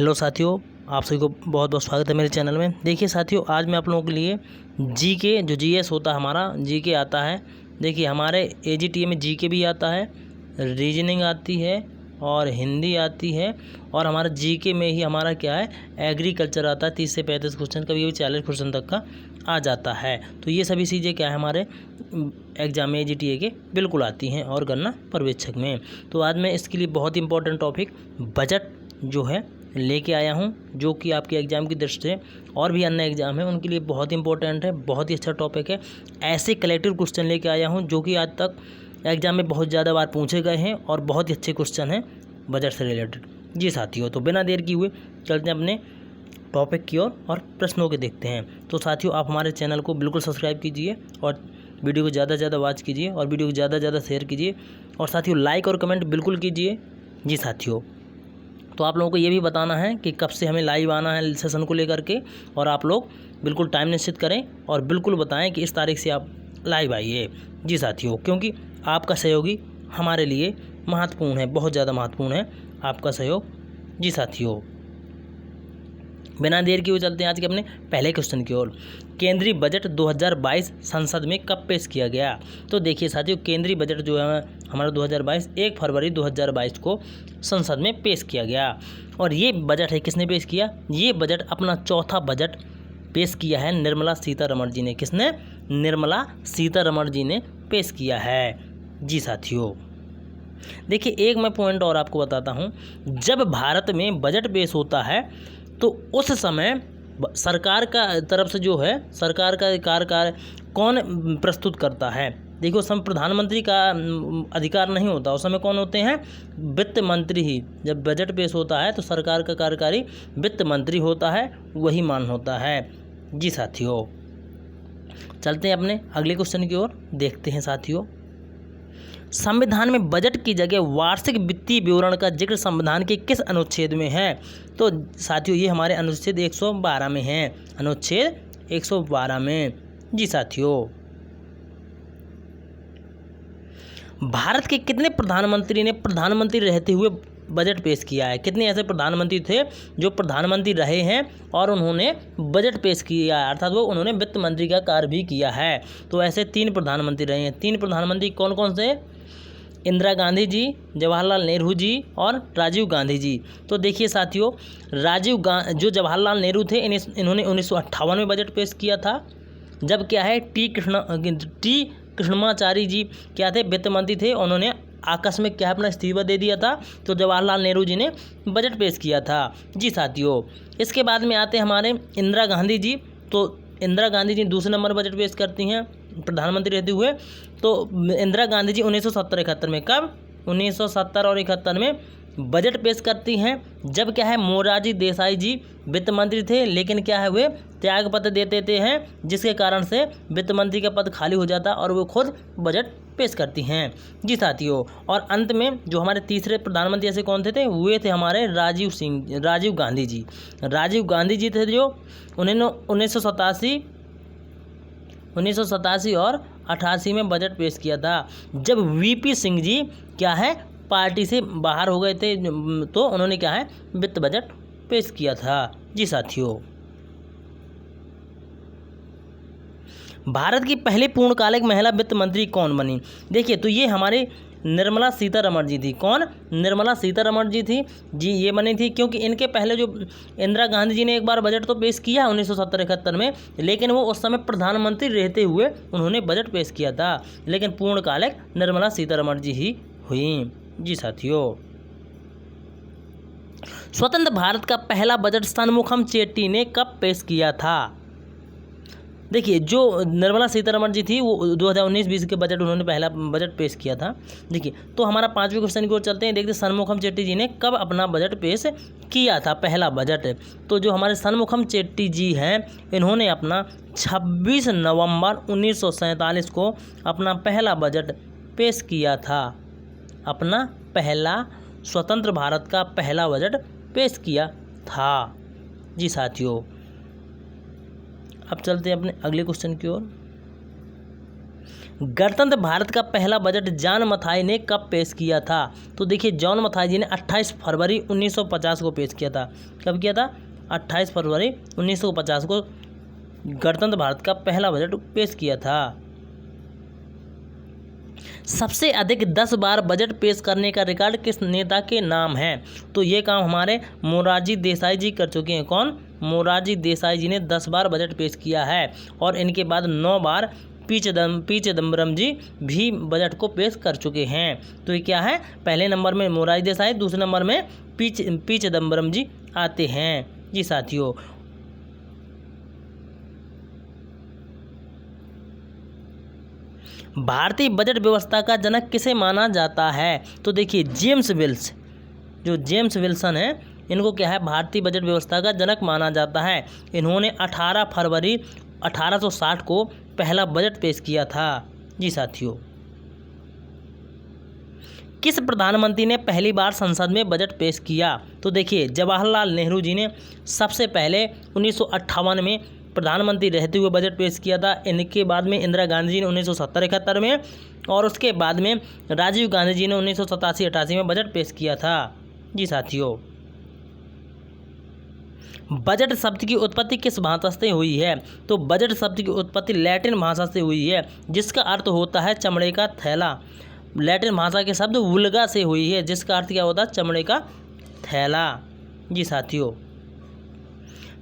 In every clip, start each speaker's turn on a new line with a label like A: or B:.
A: Hello साथियों, आप सभी को बहुत बहुत स्वागत है मेरे चैनल में। देखिए साथियों, आज मैं आप लोगों के लिए जीके जो जीएस होता है हमारा जीके आता है। देखिए हमारे एजीटीए में जीके भी आता है, रीजनिंग आती है और हिंदी आती है, और हमारा जीके में ही हमारा क्या है एग्रीकल्चर आता है। 30 से 35 क्वेश्चन, कभी कभी 40 क्वेश्चन तक का आ जाता है। तो ये सभी चीज़ें क्या है हमारे एग्जाम में एजीटीए के बिल्कुल आती हैं और गणना पर्यवेक्षक में। तो आज मैं इसके लिए बहुत इंपॉर्टेंट टॉपिक बजट जो है लेके आया हूं, जो कि आपके एग्ज़ाम की दृष्टि से और भी अन्य एग्ज़ाम है उनके लिए बहुत इंपॉर्टेंट है, बहुत ही अच्छा टॉपिक है। ऐसे कलेक्टिव क्वेश्चन लेके आया हूं जो कि आज तक एग्ज़ाम में बहुत ज़्यादा बार पूछे गए हैं और बहुत ही अच्छे क्वेश्चन हैं बजट से रिलेटेड। जी साथियों, तो बिना देर किए हुए चलते हैं अपने टॉपिक की ओर और प्रश्नों के देखते हैं। तो साथियों, आप हमारे चैनल को बिल्कुल सब्सक्राइब कीजिए और वीडियो को ज़्यादा से ज़्यादा वॉच कीजिए और वीडियो को ज़्यादा से ज़्यादा शेयर कीजिए, और साथियों लाइक और कमेंट बिल्कुल कीजिए। जी साथियों, तो आप लोगों को ये भी बताना है कि कब से हमें लाइव आना है सेशन को लेकर के, और आप लोग बिल्कुल टाइम निश्चित करें और बिल्कुल बताएं कि इस तारीख से आप लाइव आइए। जी साथियों, क्योंकि आपका सहयोगी हमारे लिए महत्वपूर्ण है, बहुत ज़्यादा महत्वपूर्ण है आपका सहयोग। जी साथियों, बिना देर किए हुए चलते हैं आज के अपने पहले क्वेश्चन की ओर। केंद्रीय बजट 2022 संसद में कब पेश किया गया? तो देखिए साथियों, केंद्रीय बजट जो है हमारा 2022 1 फरवरी 2022 को संसद में पेश किया गया। और ये बजट है किसने पेश किया? ये बजट अपना चौथा बजट पेश किया है निर्मला सीतारमण जी ने। किसने? निर्मला सीतारमण जी ने पेश किया है। जी साथियों, देखिए एक मैं पॉइंट और आपको बताता हूँ। जब भारत में बजट पेश होता है तो उस समय सरकार का तरफ से जो है सरकार का कार्यकाल कौन प्रस्तुत करता है? देखो, उस समय प्रधानमंत्री का अधिकार नहीं होता, उस समय कौन होते हैं? वित्त मंत्री ही। जब बजट पेश होता है तो सरकार का कार्यकारी वित्त मंत्री होता है, वही मान होता है। जी साथियों, चलते हैं अपने अगले क्वेश्चन की ओर, देखते हैं साथियों। संविधान में बजट की जगह वार्षिक वित्तीय विवरण का जिक्र संविधान के किस अनुच्छेद में है? तो साथियों, ये हमारे अनुच्छेद 112 में है, अनुच्छेद 112 में। जी साथियों, भारत के कितने प्रधानमंत्री ने प्रधानमंत्री रहते हुए बजट पेश किया है? कितने ऐसे प्रधानमंत्री थे जो प्रधानमंत्री रहे हैं और उन्होंने बजट पेश किया है, अर्थात वो उन्होंने वित्त मंत्री का कार्य भी किया है? तो ऐसे 3 प्रधानमंत्री रहे हैं। 3 प्रधानमंत्री कौन कौन से? इंदिरा गांधी जी, जवाहरलाल नेहरू जी और राजीव गांधी जी। तो देखिए साथियों, जो जवाहरलाल नेहरू थे इन्होंने 1958 में बजट पेश किया था। जब क्या है टी कृष्णमाचारी जी क्या थे? वित्त मंत्री थे, उन्होंने आकस्मिक क्या अपना इस्तीफा दे दिया था, तो जवाहरलाल नेहरू जी ने बजट पेश किया था। जी साथियों, इसके बाद में आते हैं हमारे इंदिरा गांधी जी। तो इंदिरा गांधी जी दूसरे नंबर बजट पेश करती हैं प्रधानमंत्री रहते हुए। तो इंदिरा गांधी जी 1970-71 में, कब? 1970 और 71 में बजट पेश करती हैं। जब क्या है मोरारजी देसाई जी वित्त मंत्री थे, लेकिन क्या है वे त्यागपत्र दे देते हैं, जिसके कारण से वित्त मंत्री का पद खाली हो जाता और वो खुद बजट पेश करती हैं। जी साथियों, और अंत में जो हमारे तीसरे प्रधानमंत्री ऐसे कौन थे? वे थे हमारे राजीव गांधी जी। राजीव गांधी जी थे जो उन्होंने 1987 और 88 में बजट पेश किया था। जब वीपी सिंह जी क्या है पार्टी से बाहर हो गए थे, तो उन्होंने क्या है वित्त बजट पेश किया था। जी साथियों, भारत की पहली पूर्णकालिक महिला वित्त मंत्री कौन बनी? देखिए, तो ये हमारे निर्मला सीतारमण जी थी। कौन? निर्मला सीतारमण जी थी। जी, ये बनी थी क्योंकि इनके पहले जो इंदिरा गांधी जी ने एक बार बजट तो पेश किया 1970-71 में, लेकिन वो उस समय प्रधानमंत्री रहते हुए उन्होंने बजट पेश किया था, लेकिन पूर्णकालिक निर्मला सीतारमण जी ही हुई। जी साथियों, स्वतंत्र भारत का पहला बजट षणमुखम चेट्टी ने कब पेश किया था? देखिए, जो निर्मला सीतारमण जी थी वो 2019-20 के बजट उन्होंने पहला बजट पेश किया था। देखिए, तो हमारा 5वें क्वेश्चन की ओर चलते हैं, देखते हैं षणमुखम चेट्टी जी ने कब अपना बजट पेश किया था, पहला बजट। तो जो हमारे षणमुखम चेट्टी जी हैं, इन्होंने अपना 26 नवंबर 1947 को अपना पहला बजट पेश किया था। अपना पहला स्वतंत्र भारत का पहला बजट पेश किया था। जी साथियों, अब चलते हैं अपने अगले क्वेश्चन की ओर। गणतंत्र भारत का पहला बजट जॉन मथाई ने कब पेश किया था? तो देखिए जॉन मथाई जी ने 28 फरवरी 1950 को पेश किया था। कब किया था? 28 फरवरी 1950 को गणतंत्र भारत का पहला बजट पेश किया था। सबसे अधिक 10 बार बजट पेश करने का रिकॉर्ड किस नेता के नाम है? तो ये काम हमारे मोरारजी देसाई जी कर चुके हैं। कौन? मोरारजी देसाई जी ने 10 बार बजट पेश किया है और इनके बाद 9 बार पी चिदम्बरम जी भी बजट को पेश कर चुके हैं। तो ये क्या है? पहले नंबर में मोरारजी देसाई, दूसरे नंबर में पी चिदम्बरम जी आते हैं। जी साथियों, भारतीय बजट व्यवस्था का जनक किसे माना जाता है? तो देखिए जेम्स विल्स, जो जेम्स विल्सन है, इनको क्या है? भारतीय बजट व्यवस्था का जनक माना जाता है। इन्होंने 18 फरवरी 1860 को पहला बजट पेश किया था। जी साथियों, किस प्रधानमंत्री ने पहली बार संसद में बजट पेश किया? तो देखिए जवाहरलाल नेहरू जी ने सबसे पहले 1958 में प्रधानमंत्री रहते हुए बजट पेश किया था। इनके बाद में इंदिरा गांधी जी ने 1970-71 में, और उसके बाद में राजीव गांधी जी ने 1987-88 में बजट पेश किया था। जी साथियों, बजट शब्द की उत्पत्ति किस भाषा से हुई है? तो बजट शब्द की उत्पत्ति लैटिन भाषा से हुई है, जिसका अर्थ होता है चमड़े का थैला। लैटिन भाषा के शब्द वुल्गा से हुई है, जिसका अर्थ क्या होता है? चमड़े का थैला। जी साथियों,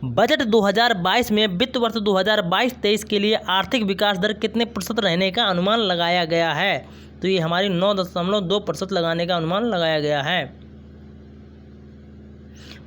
A: बजट 2022 में वित्त वर्ष 2022-23 के लिए आर्थिक विकास दर कितने प्रतिशत रहने का अनुमान लगाया गया है? तो ये हमारी 9.2% लगाने का अनुमान लगाया गया है।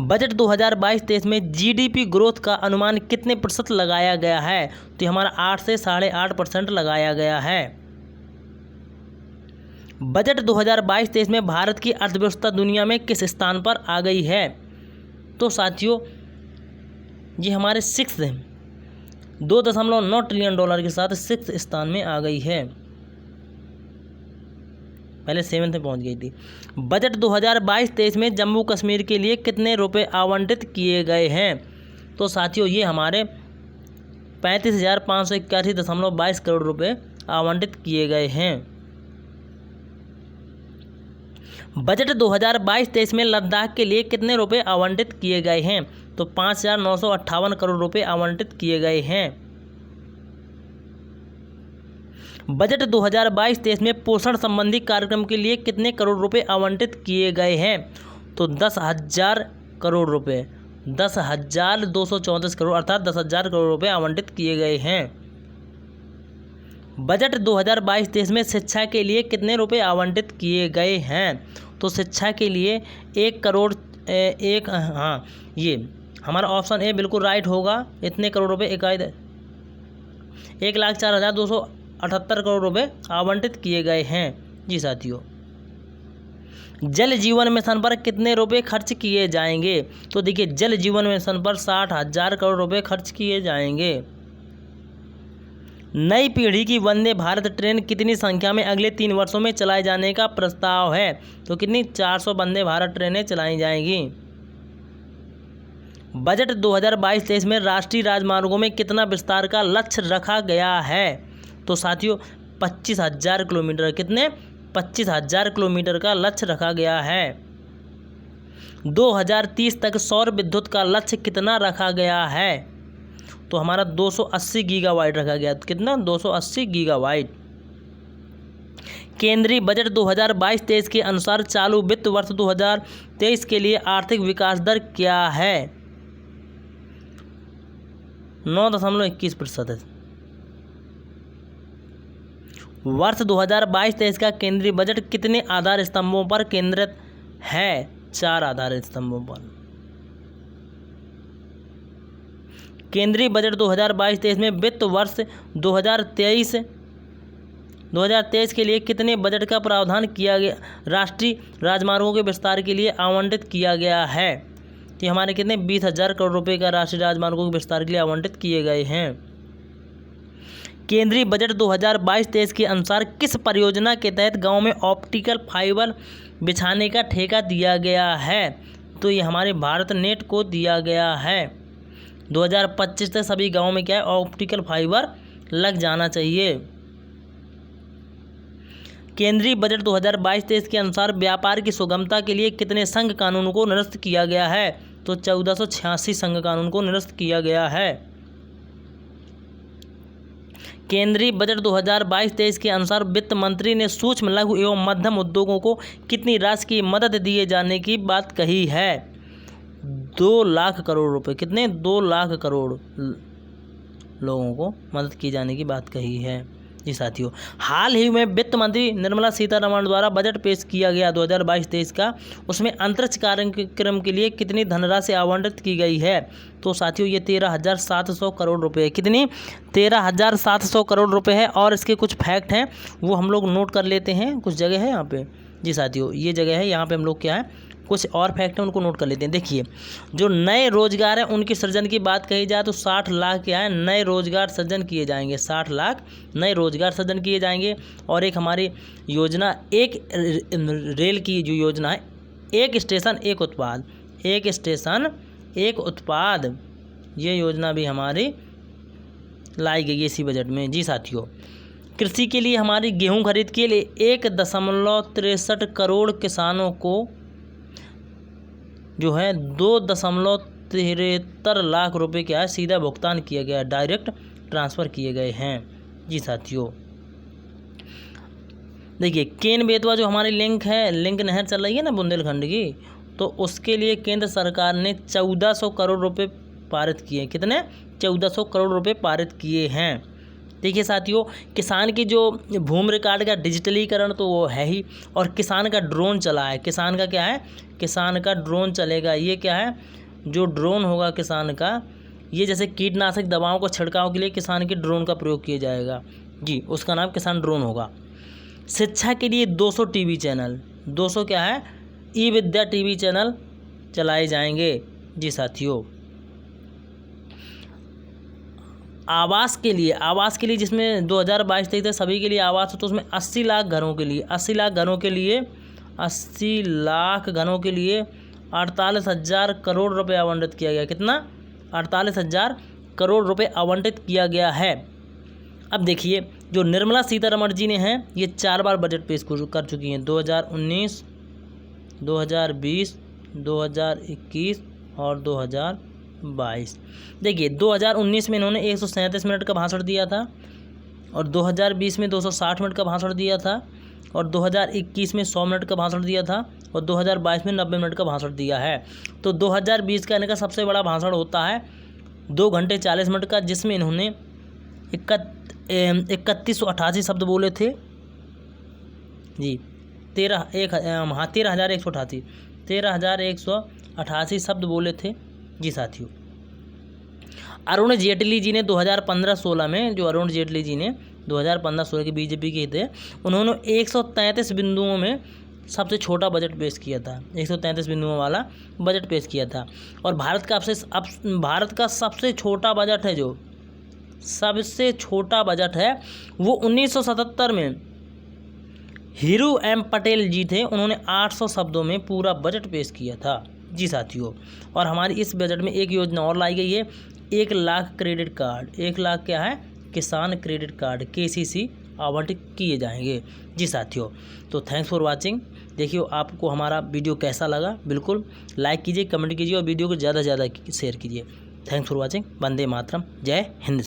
A: बजट 2022-23 में जीडीपी ग्रोथ का अनुमान कितने प्रतिशत लगाया गया है? तो ये हमारा 8 से 8.5% लगाया गया है। बजट 2022-23 में भारत की अर्थव्यवस्था दुनिया में किस स्थान पर आ गई है? तो साथियों ये हमारे 2.9 ट्रिलियन डॉलर के साथ 6th स्थान में आ गई है। पहले 7th में पहुंच गई थी। बजट 2022-23 में जम्मू कश्मीर के लिए कितने रुपए आवंटित किए गए हैं? तो साथियों ये हमारे 35,581.22 करोड़ रुपए आवंटित किए गए हैं। बजट 2022-23 में लद्दाख के लिए कितने रुपए आवंटित किए गए हैं? तो 5,958 करोड़ रुपए आवंटित किए गए हैं। बजट 2022-23 में पोषण संबंधी कार्यक्रम के लिए कितने करोड़ रुपए आवंटित किए गए हैं? तो 10,000 करोड़ रुपए, 10,234 करोड़ अर्थात 10,000 करोड़ रुपए आवंटित किए गए हैं। बजट 2022-23 में शिक्षा के लिए कितने रुपए आवंटित किए गए हैं? तो शिक्षा के लिए 1 करोड़ ये हमारा ऑप्शन ए बिल्कुल राइट होगा। इतने करोड़ रुपए 1,04,278 करोड़ रुपए आवंटित किए गए हैं। जी साथियों, जल जीवन मिशन पर कितने रुपए खर्च किए जाएंगे? तो देखिए जल जीवन मिशन पर 60,000 करोड़ रुपए खर्च किए जाएंगे। नई पीढ़ी की वंदे भारत ट्रेन कितनी संख्या में अगले 3 वर्षों में चलाए जाने का प्रस्ताव है? तो कितनी? 400 वंदे भारत ट्रेनें चलाई जाएंगी। बजट 2022-23 में राष्ट्रीय राजमार्गों में कितना विस्तार का लक्ष्य रखा गया है? तो साथियों 25,000 किलोमीटर। कितने? 25,000 किलोमीटर का लक्ष्य रखा गया है। 2030 तक सौर विद्युत का लक्ष्य कितना रखा गया है? तो हमारा 280 गीगावाट रखा गया। कितना? 280 गीगावाट। केंद्रीय बजट 2022-23 के अनुसार चालू वित्त वर्ष 2023 के लिए आर्थिक विकास दर क्या है? 9.21% है। वर्ष 2022-23 का केंद्रीय बजट कितने आधार स्तंभों पर केंद्रित है? 4 आधार स्तंभों पर। केंद्रीय बजट 2022-23 में वित्त वर्ष 2023 के लिए कितने बजट का प्रावधान किया गया? राष्ट्रीय राजमार्गों के विस्तार के लिए आवंटित किया गया है। तो हमारे कितने? 20,000 करोड़ रुपए का राष्ट्रीय राजमार्गों के विस्तार के लिए आवंटित किए गए हैं। केंद्रीय बजट 2022-23 के अनुसार किस परियोजना के तहत गांव में ऑप्टिकल फाइबर बिछाने का ठेका दिया गया है? तो ये हमारे भारत नेट को दिया गया है। 2025 तक सभी गांवों में क्या है? ऑप्टिकल फाइबर लग जाना चाहिए। केंद्रीय बजट 2022-23 के अनुसार व्यापार की सुगमता के लिए कितने संघ कानूनों को निरस्त किया गया है? तो 1486 संघ कानून को निरस्त किया गया है। केंद्रीय बजट 2022-23 के अनुसार वित्त मंत्री ने सूक्ष्म लघु एवं मध्यम उद्योगों को कितनी राशि की मदद दिए जाने की बात कही है? 2 लाख करोड़ रुपए। कितने? 2 लाख करोड़ लोगों को मदद की जाने की बात कही है। जी साथियों, हाल ही में वित्त मंत्री निर्मला सीतारमण द्वारा बजट पेश किया गया 2022-23 का, उसमें अंतरिक्ष कार्यक्रम के लिए कितनी धनराशि आवंटित की गई है? तो साथियों ये 13,700 करोड़ रुपए। कितनी? 13,700 करोड़ रुपए है। और इसके कुछ फैक्ट हैं वो हम लोग नोट कर लेते हैं। कुछ जगह है यहाँ पे। जी साथियों, ये जगह है, यहाँ पे हम लोग क्या है कुछ और फैक्ट है उनको नोट कर लेते हैं। देखिए, जो नए रोजगार है उनके सृजन की बात कही जाए तो 60 लाख क्या है नए रोजगार सृजन किए जाएंगे। 60 लाख नए रोजगार सृजन किए जाएंगे। और एक हमारी योजना, एक रेल की जो योजना है, एक स्टेशन एक उत्पाद, एक स्टेशन एक उत्पाद, ये योजना भी हमारी लाई गई है इसी बजट में। जी साथियों, कृषि के लिए हमारी गेहूँ खरीद के लिए 1.63 करोड़ किसानों को जो है 2.73 लाख रुपए क्या है सीधा भुगतान किया गया है, डायरेक्ट ट्रांसफ़र किए गए हैं। जी साथियों, देखिए केन बेतवा जो हमारी लिंक नहर चल रही है ना बुंदेलखंड की, तो उसके लिए केंद्र सरकार ने 1400 करोड़ रुपए पारित किए। कितने? 1400 करोड़ रुपए पारित किए हैं। देखिए साथियों, किसान की जो भूमि रिकॉर्ड का डिजिटलीकरण तो वो है ही, और किसान का ड्रोन चला है। किसान का क्या है? किसान का ड्रोन चलेगा। ये क्या है? जो ड्रोन होगा किसान का, ये जैसे कीटनाशक दवाओं को छिड़काव के लिए किसान के ड्रोन का प्रयोग किया जाएगा। जी, उसका नाम किसान ड्रोन होगा। शिक्षा के लिए 200 टीवी चैनल, 200 क्या है ई विद्या टीवी चैनल चलाए जाएंगे। जी साथियों, आवास के लिए जिसमें 2022-23 तक सभी के लिए आवास हो, तो उसमें 80 लाख घरों के लिए 48,000 करोड़ रुपए आवंटित किया गया। कितना? 48,000 करोड़ रुपए आवंटित किया गया है। अब देखिए, जो निर्मला सीतारमण जी ने हैं ये 4 बार बजट पेश कर चुकी हैं, 2019, 2020, 2021 और 2022। देखिए 2019 में इन्होंने 137 मिनट का भाषण दिया था, और 2020 में 260 मिनट का भाषण दिया था, और 2021 में 100 मिनट का भाषण दिया था, और 2022 में 90 मिनट का भाषण दिया है। तो 2020 का इनका सबसे बड़ा भाषण होता है 2 घंटे 40 मिनट का, जिसमें इन्होंने 3188 शब्द बोले थे। जी 13,188 शब्द बोले थे। जी साथियों, अरुण जेटली जी ने 2015-16 में, जो अरुण जेटली जी ने 2015-16 के बीजेपी के थे, उन्होंने 133 बिंदुओं में सबसे छोटा बजट पेश किया था। 133 बिंदुओं वाला बजट पेश किया था। और भारत का सबसे छोटा बजट है, जो सबसे छोटा बजट है वो 1977 में हीरू एम पटेल जी थे। उन्होंने 800 शब्दों में पूरा बजट पेश किया था। जी साथियों, और हमारी इस बजट में एक योजना और लाई गई है, 1 लाख क्रेडिट कार्ड। 1 लाख क्या है? किसान क्रेडिट कार्ड, KCC आवंटित किए जाएंगे। जी साथियों, तो थैंक्स फॉर वाचिंग। देखिए आपको हमारा वीडियो कैसा लगा, बिल्कुल लाइक कीजिए, कमेंट कीजिए और वीडियो को ज़्यादा से ज़्यादा शेयर कीजिए। Thanks for watching. वंदे मातरम। जय हिंद।